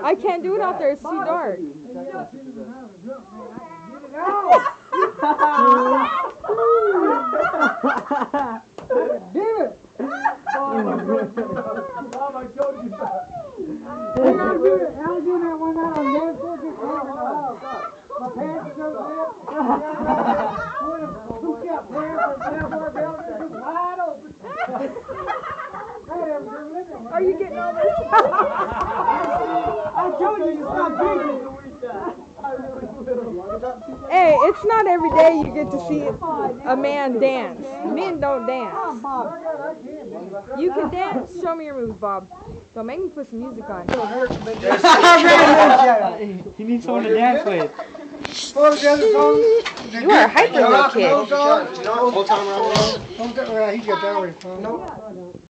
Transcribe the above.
I can't do it out there. It's too dark. Damn it! Mom, I told you that. I was doing that one night on dance floor, just hanging out. My pants are over there. Who got pants and cowboy belts just wide open. Are you getting all this? I told you to stop drinking. Hey, it's not every day you get to see a man dance. Men don't dance. You can dance? Show me your moves, Bob. Don't make me put some music on. You need someone to dance with. You are a hyper little kid. Whole time around. He's got that way.